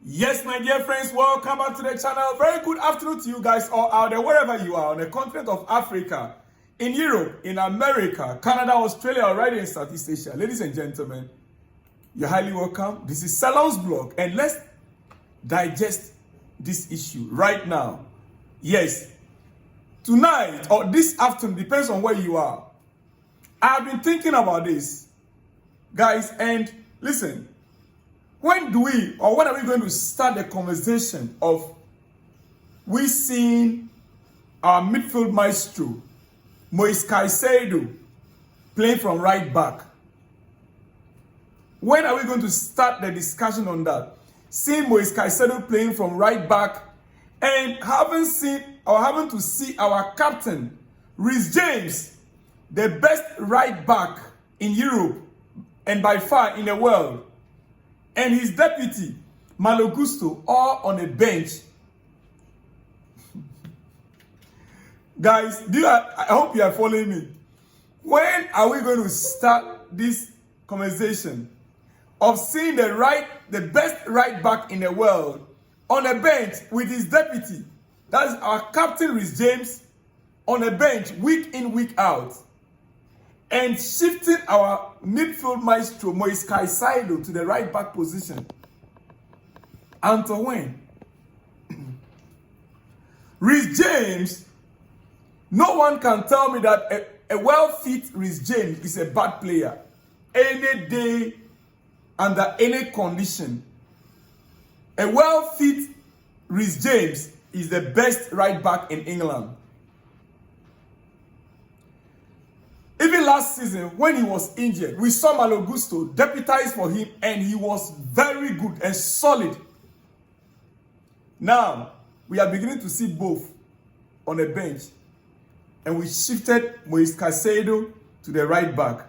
Yes, my dear friends, welcome back to the channel. Very good afternoon to you guys all out there, wherever you are on the continent of Africa, in Europe, in America, Canada, Australia, or right in Southeast Asia. Ladies and gentlemen, you're highly welcome. This is Salon's blog, and let's digest this issue right now. Yes, tonight or this afternoon, depends on where you are. I've been thinking about this, guys, and listen. When are we going to start the conversation of we seeing our midfield maestro, Moises Caicedo, playing from right back? When are we going to start the discussion on that? Seeing Moises Caicedo playing from right back and having to see our captain, Reece James, the best right back in Europe and by far in the world, and his deputy, Malo Gusto, all on a bench. Guys, I hope you are following me. When are we going to start this conversation of seeing the best right back in the world on a bench with his deputy? That is our captain, Reece James, on a bench week in, week out. And shifting our midfield maestro, Moises Caicedo, to the right back position. Until when? Reece James, no one can tell me that a well-fit Reece James is a bad player. Any day, under any condition. A well-fit Reece James is the best right back in England. Even last season, when he was injured, we saw Malo Gusto deputize for him, and he was very good and solid. Now, we are beginning to see both on the bench, and we shifted Moises Caicedo to the right back.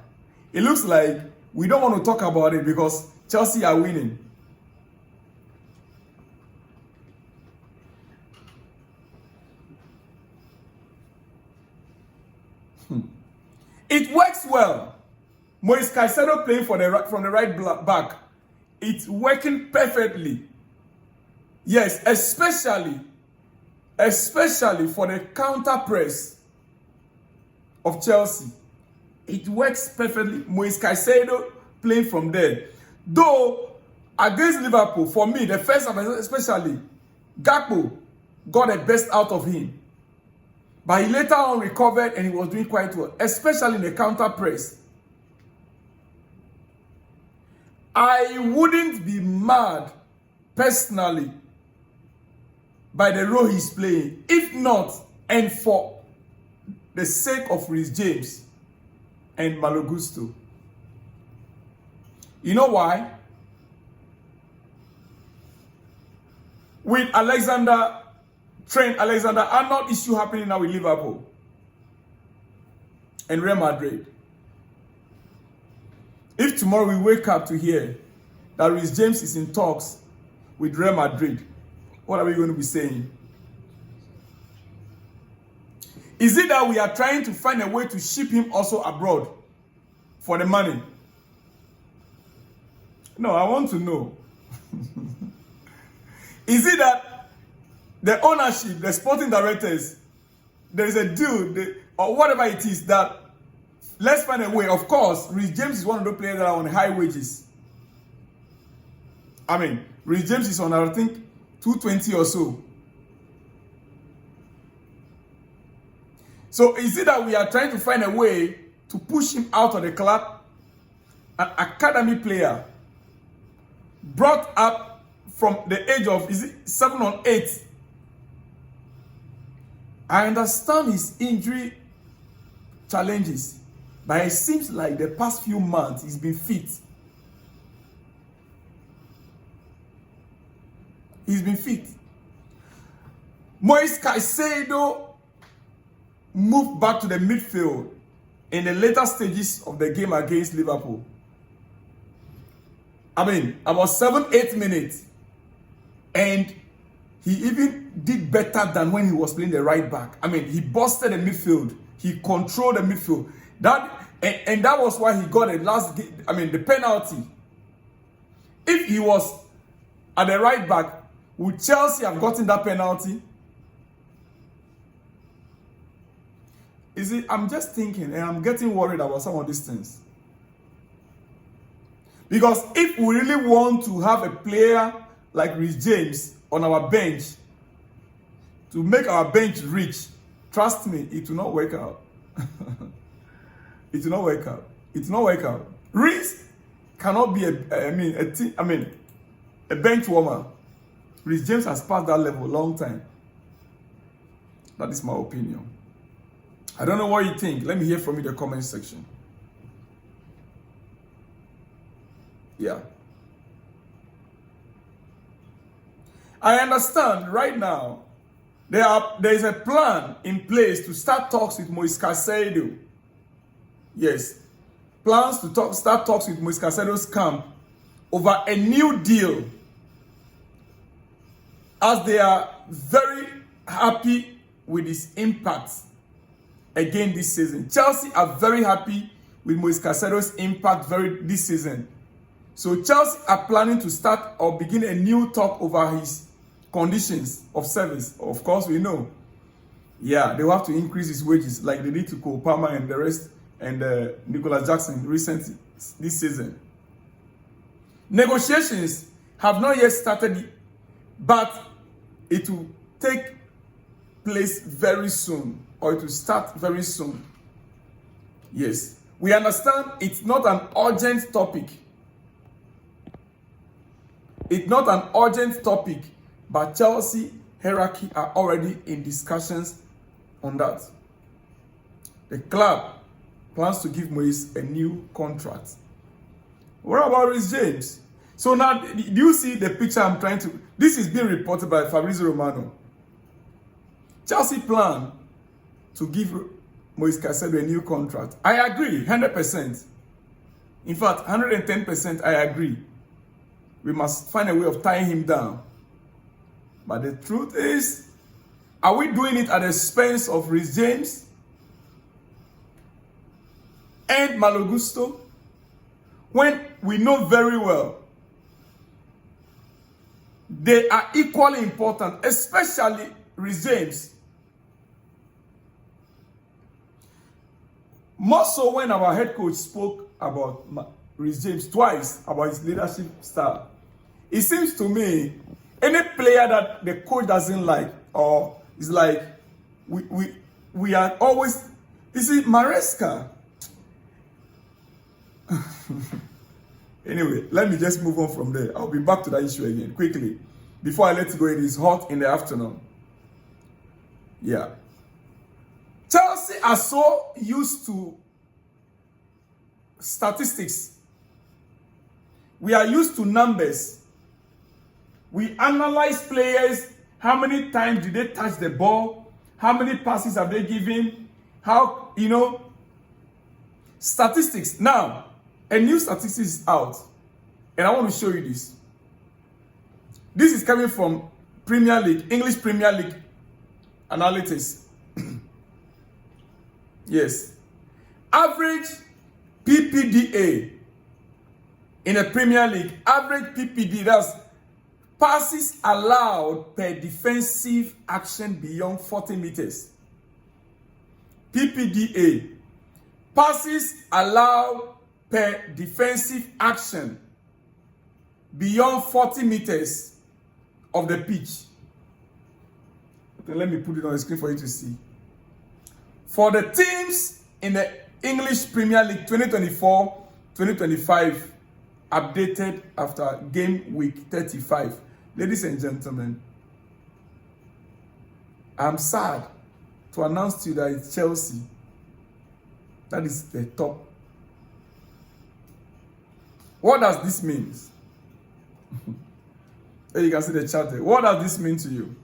It looks like we don't want to talk about it because Chelsea are winning. It works well. Moises Caicedo playing from the right back. It's working perfectly. Yes, especially for the counter press of Chelsea. It works perfectly. Moises Caicedo playing from there. Though, against Liverpool, for me, the first half especially, Gakpo got the best out of him. But he later on recovered and he was doing quite well, especially in the counter press. I wouldn't be mad, personally, by the role he's playing, if not, and for the sake of Reece James and Malo Gusto. You know why? With Trent Alexander-Arnold issue happening now with Liverpool and Real Madrid. If tomorrow we wake up to hear that Reece James is in talks with Real Madrid, what are we going to be saying? Is it that we are trying to find a way to ship him also abroad for the money? No, I want to know. Is it that the ownership, the sporting directors, there is a deal, or whatever it is, that let's find a way? Of course, Reece James is one of the players that are on high wages. I mean, Reece James is on, I think, 220 or so. So is it that we are trying to find a way to push him out of the club? An academy player brought up from the age of 7 or 8. I understand his injury challenges, but it seems like the past few months he's been fit. He's been fit. Moises Caicedo moved back to the midfield in the later stages of the game against Liverpool. I mean, about 7-8 minutes. And he even did better than when he was playing the right back. I mean, he busted the midfield. He controlled the midfield. And that was why he got the penalty. If he was at the right back, would Chelsea have gotten that penalty? You see, I'm just thinking and I'm getting worried about some of these things. Because if we really want to have a player like Reece James on our bench, to make our bench rich, trust me, it will not work out. It will not work out. It will not work out. Reece cannot be a bench warmer. Reece James has passed that level a long time. That is my opinion. I don't know what you think. Let me hear from you in the comment section. Yeah. I understand right now there is a plan in place to start talks with Moises Caicedo. Yes. Plans to start talks with Moises Caicedo's camp over a new deal, as they are very happy with his impact again this season. Chelsea are very happy with Moises Caicedo's impact this season. So Chelsea are planning to start or begin a new talk over his conditions of service. Of course, we know. Yeah, they will have to increase his wages like they did to Cole Palmer and the rest, and Nicholas Jackson recently this season. Negotiations have not yet started, but it will take place very soon, or it will start very soon. Yes, we understand it's not an urgent topic. It's not an urgent topic, but Chelsea hierarchy are already in discussions on that. The club plans to give Moises a new contract. What about Reece James? So now, do you see the picture I'm trying to... This is being reported by Fabrizio Romano. Chelsea plan to give Moises Caicedo a new contract. I agree, 100%. In fact, 110% I agree. We must find a way of tying him down. But the truth is, are we doing it at the expense of Reece James and Malo Gusto, when we know very well they are equally important, especially Reece James? More so when our head coach spoke about Reece James twice, about his leadership style. It seems to me, any player that the coach doesn't like, or is like, we are always... You see, Maresca... Anyway, let me just move on from there. I'll be back to that issue again, quickly. Before I let it go, it is hot in the afternoon. Yeah. Chelsea are so used to statistics. We are used to numbers. We analyze players. How many times did they touch the ball? How many passes have they given? How, statistics. Now, a new statistics is out. And I want to show you this. This is coming from Premier League, English Premier League analytics. Yes. Average PPDA in a Premier League. Average PPD, that's passes allowed per defensive action beyond 40 meters. PPDA. Passes allowed per defensive action beyond 40 meters of the pitch. Okay, let me put it on the screen for you to see. For the teams in the English Premier League 2024-2025, updated after game week 35. Ladies and gentlemen, I'm sad to announce to you that it's Chelsea. That is the top. What does this mean? You can see the chart there. What does this mean to you?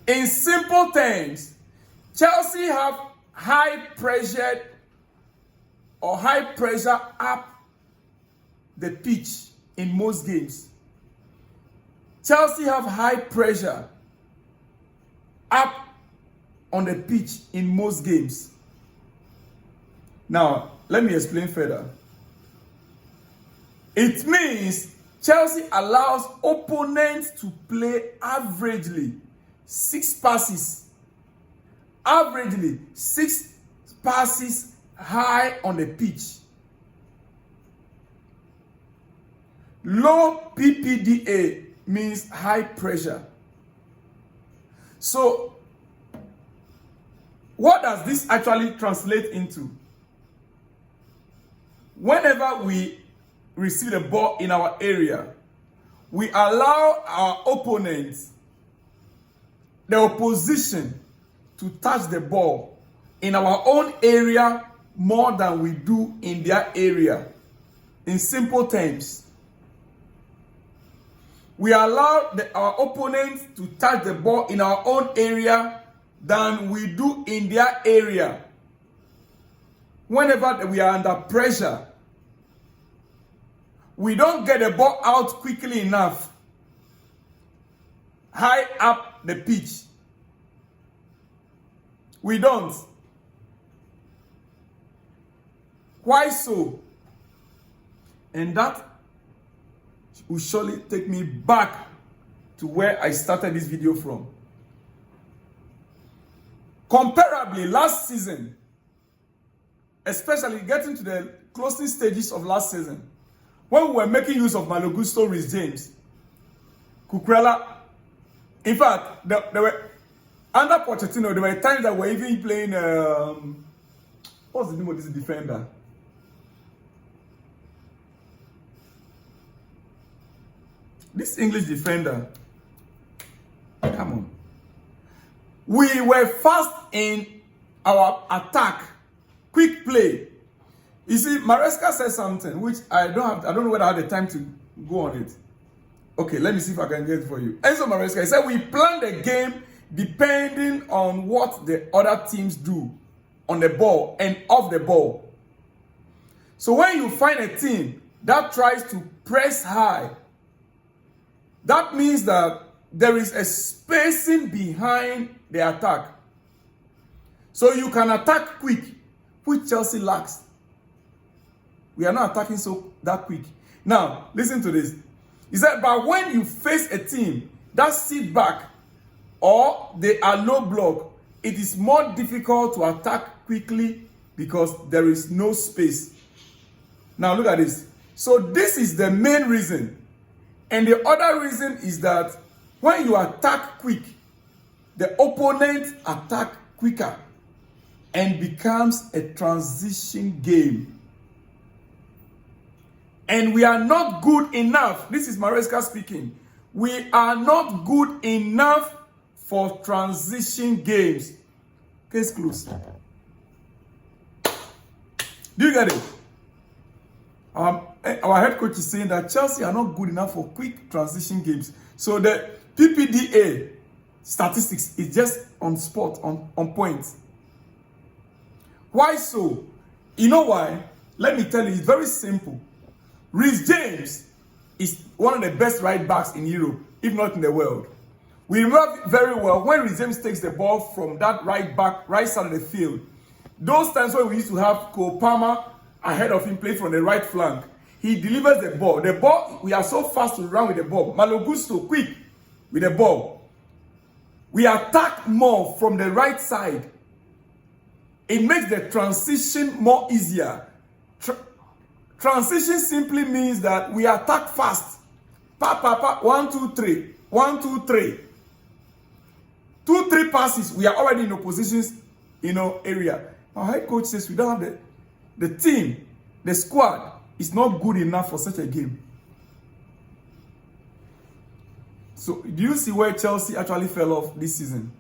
In simple terms, Chelsea have high pressure up the pitch in most games. Chelsea have high pressure up on the pitch in most games. Now, let me explain further. It means Chelsea allows opponents to play averagely 6 passes. Averagely 6 passes high on the pitch. Low PPDA means high pressure. So, what does this actually translate into? Whenever we receive the ball in our area, we allow our opponents, the opposition, to touch the ball in our own area more than we do in their area. In simple terms, we allow our opponents to touch the ball in our own area than we do in their area. Whenever we are under pressure, we don't get the ball out quickly enough, high up the pitch. We don't. Why so? And that will surely take me back to where I started this video from. Comparably, last season, especially getting to the closing stages of last season, when we were making use of Malo Gusto, Reece James, Cucurella, in fact, there were, under Pochettino, there were times that we were even playing, what's the name of this defender? This English defender. Come on. We were fast in our attack, quick play. You see, Maresca said something which I don't know whether I had the time to go on it. Okay, let me see if I can get it for you. Enzo Maresca, he said we plan the game depending on what the other teams do on the ball and off the ball. So when you find a team that tries to press high, that means that there is a spacing behind the attack. So you can attack quick, which Chelsea lacks. We are not attacking that quick. Now, listen to this. He said, but when you face a team that sit back or they are low block, it is more difficult to attack quickly because there is no space. Now, look at this. So this is the main reason. And the other reason is that when you attack quick, the opponent attack quicker and becomes a transition game. And we are not good enough. This is Maresca speaking. We are not good enough for transition games. Case closed. Do you get it? Our head coach is saying that Chelsea are not good enough for quick transition games. So the PPDA statistics is just on spot, on point. Why so? You know why? Let me tell you, it's very simple. Reece James is one of the best right backs in Europe, if not in the world. We remember very well when Reece James takes the ball from that right back, right side of the field. Those times when we used to have Cole Palmer ahead of him, play from the right flank. He delivers the ball. The ball, we are so fast to run with the ball. Malo Gusto, quick with the ball. We attack more from the right side. It makes the transition more easier. Transition simply means that we attack fast. 1, 2, 3. 1, 2, 3. 2, 3 passes, we are already in opposition's area. Our head coach says we don't have the team, the squad is not good enough for such a game. So do you see where Chelsea actually fell off this season?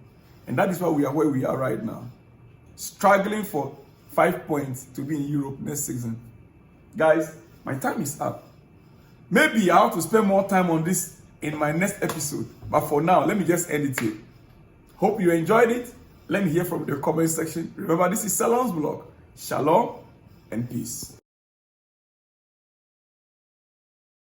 And that is why we are where we are right now. Struggling for 5 points to be in Europe next season. Guys, my time is up. Maybe I have to spend more time on this in my next episode. But for now, let me just end it here. Hope you enjoyed it. Let me hear from the comment section. Remember, this is Salon's vlog. Shalom and peace.